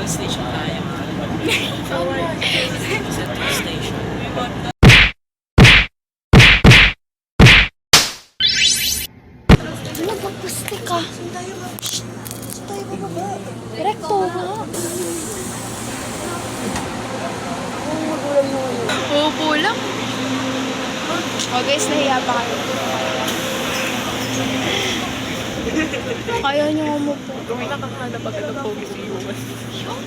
Station tayo. Central Station. Nagpapusti ka. Saan tayo ba? Shhh! Saan tayo bababa? Rekto nga. Upo lang. O guys, nahiya pa kayo. Ayaw niyo umupo. Kung nakakahanap agad ng pogi si Yuman.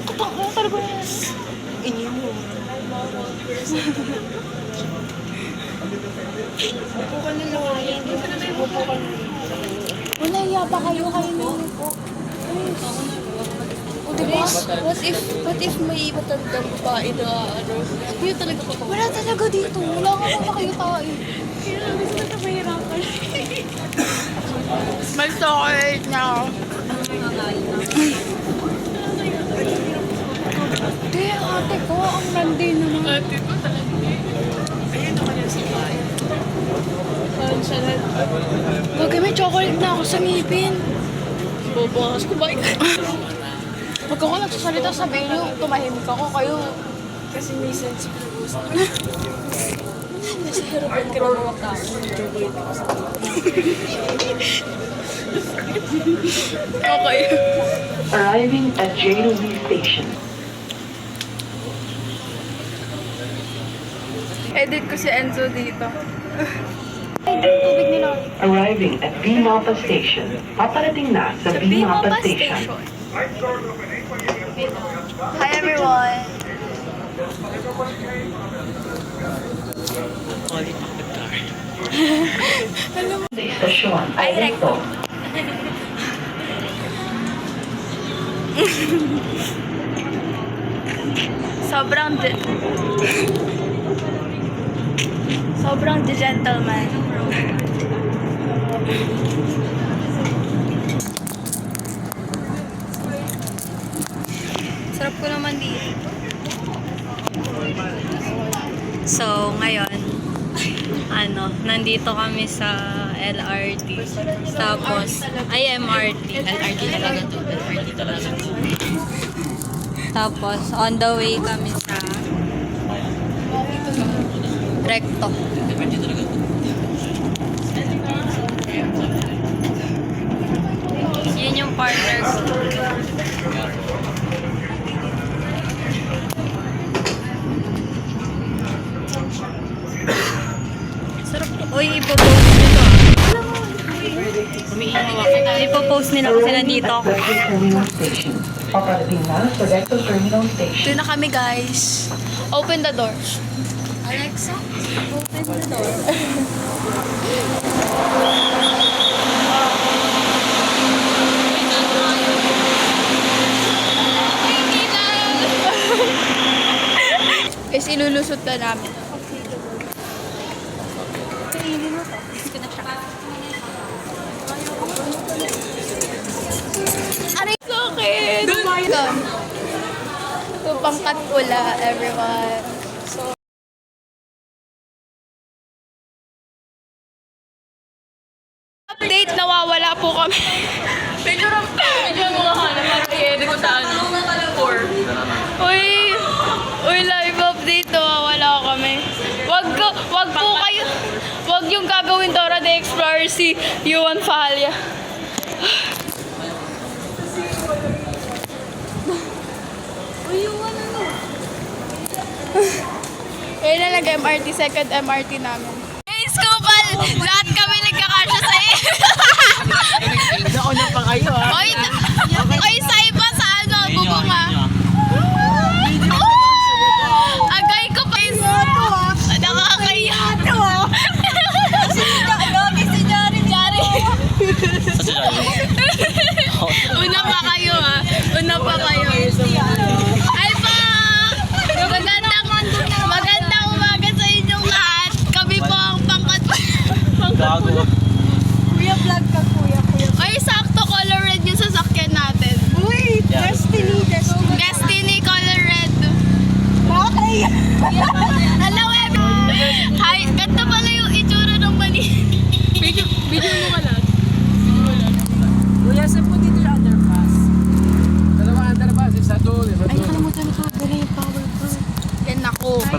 Kapag mo talaga yan. Inyo mo. Upo ka na lang. Upo ka na. Wala, hiya pa kayo nini po. O diba? What if may matandang babae na ano? Hindi talaga pa. Wala talaga dito. Wala ka pa kayo tayo. Kaya gusto na mahirapan. Mag-chocolate na ako. Hindi, ate ko. Ang randi naman. Ate ko talaga. Ayun naman yung sipay. Bagay, may chocolate na ako sa ngipin. Bubukas ko ba? Pag ako nagsasalita, sabihin nyo, tumahimik ako kayo. Kasi may sense ko gusto. Nasa harapan ka ng mga tao. Okay. Arriving at JLV Station. Edit ko si Enzo dito. Ay, tubig nila. Arriving at V-Mapa Station. Paparating na sa V-Mapa Station. Hi everyone! Quality of the car. Sa istasyon ay ito. Sobrang the gentleman. Sarap ko naman dito. So, ngayon, nandito kami sa LRT. Tapos, ay MRT. LRT talaga to. LRT talaga to. Tapos, on the way kami sa Recto. LRT talaga to. Yun yung partner ko. Sarap to. Uy, ipopost nito Ipopost nila kasi nandito ako. Recto Terminal Station. Paparating na sa Recto Terminal Station. Doon na kami guys. Open the door. Alexa, open the door. Guys, ilulusot na namin. Aray, sakit! Welcome to Pangkat Pula, everyone. Update, nawawala po kami. Medyo mga hanap. Parang i-edit ko sa ano. 4. Uy, live update, nawawala kami. Wag po kayo, wag yung gagawin Dora the Explorer si Yuan Fajalya. Uy, Yuan ano? Kaya na nag-MRT, second MRT namin. Hey, Skupal! Lahat kami nagkakasya sa iyo. Ako na pa kayo ha. Oy, sa iba sa ano, bubong ha. Agay ko pa yun. Nakakaya. Si Jari. Una pa kayo ha. Una pa kayo. Ay pa! Magandang umaga sa inyong lahat. Kami po ang pangkat. Gago. Kuya, vlog ka kuya. Ay, sakto color red yung sasakyan.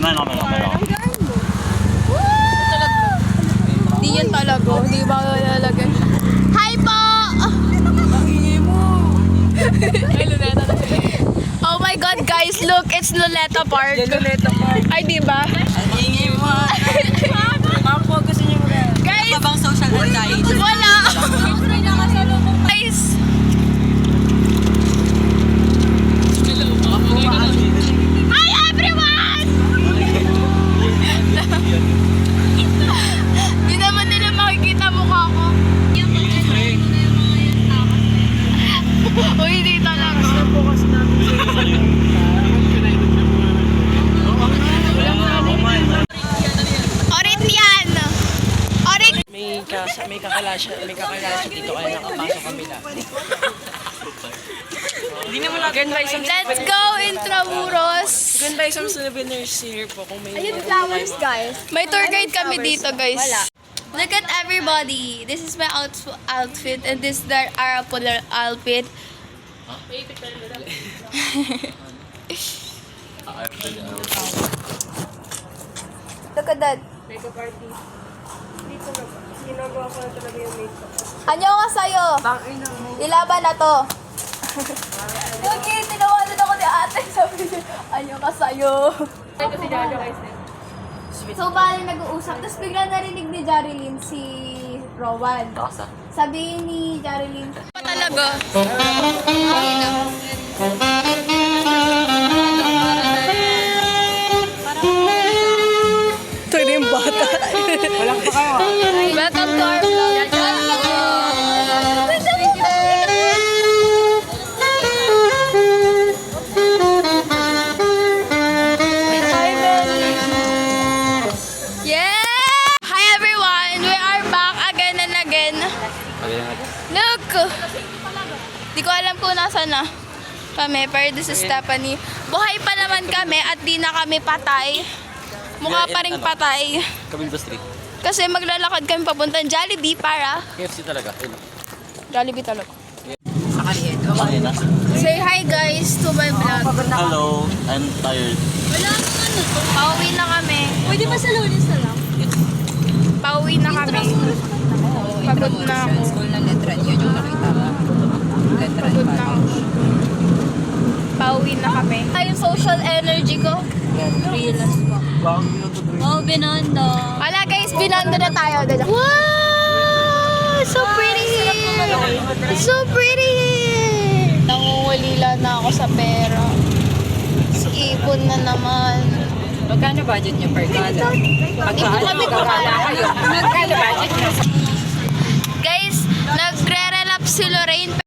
Di yan talaga. Di ba lalagay? Hi po! Oh my God, guys, look, it's Luneta Park. Ay, di ba? Guys, Bang social anxiety. wala. Guys, hi everyone! Di naman nila makikita mukha ko. Uy, di talaga. Orit yan! Orit! May kakilala siya dito kaya nakapasok kami na. Hindi naman lang. Let's go, Intramuros! Ganda isang souvenirs here po kung may Ayun, flowers, guys. May tour guide kami dito, guys. Look at everybody. This is my outfit and this is the Arapolar outfit. Look at that. Makeup party. Dito na ba? Ginagawa ko na talaga yung makeup. Anyo ka sa'yo? Ilaban na to. Okay, tinawanan ako ni ate. Sabi niya, anyo ka sa'yo. So, bali nag-uusap. Tapos bigla narinig ni Jarilyn si Rowan. Sabi ni Jarilyn, pa talaga. Ito na yung bata. Walang pa kayo. Welcome to our vlog. Yeah! Hi everyone! We are back again and again. Look! Di ko alam kung nasa na kami, pero this is Stephanie. Buhay pa naman kami at di na kami patay. Mukha pa ring patay. Cabildo Street. Kasi maglalakad kami papuntang Jollibee para KFC talaga. Jollibee talaga. Okay na. Say hi guys to my vlog. Hello, I'm tired. Pauwi na kami. Pwede ba sa Lunes na lang? Pauwi na kami. Pagod na ako. School ng Letran. Yun yung nakita mo. Letran Pagod na ako. Pauwi na kami. Ay, yung social energy ko. Oh, Binondo. Wala guys, Binondo na tayo. Wow! So pretty here! So pretty here! Nangungulila na ako sa pera. Ipon na naman. Magkano budget niyo per kada? Hindi po kami kumala. Magkano budget niyo? Guys, nagre-relapse si Lorraine.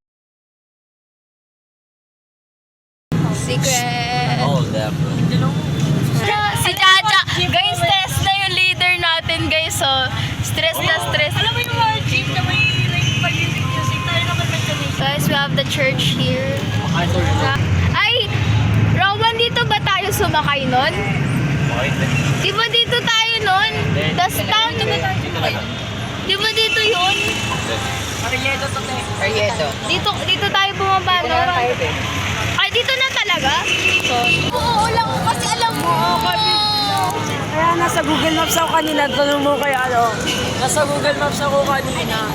Secret. Oh, damn. Si Jaja. Guys, stress na yung leader natin, guys. So, stress na stress. Alam mo yung mga jeep na may pag-music tayo naman nagsabi. Guys, we have the church here. Ay, Rowan, dito ba tayo sumakay nun? Di ba dito tayo nun? Das town. Di ba dito yun? Dito tayo bumaba nun. Ay, dito na talaga? Oo, lang kasi alam mo. Kaya nasa Google Maps ako kanina. Tanong mo kaya ano. Nasa Google Maps ako kanina.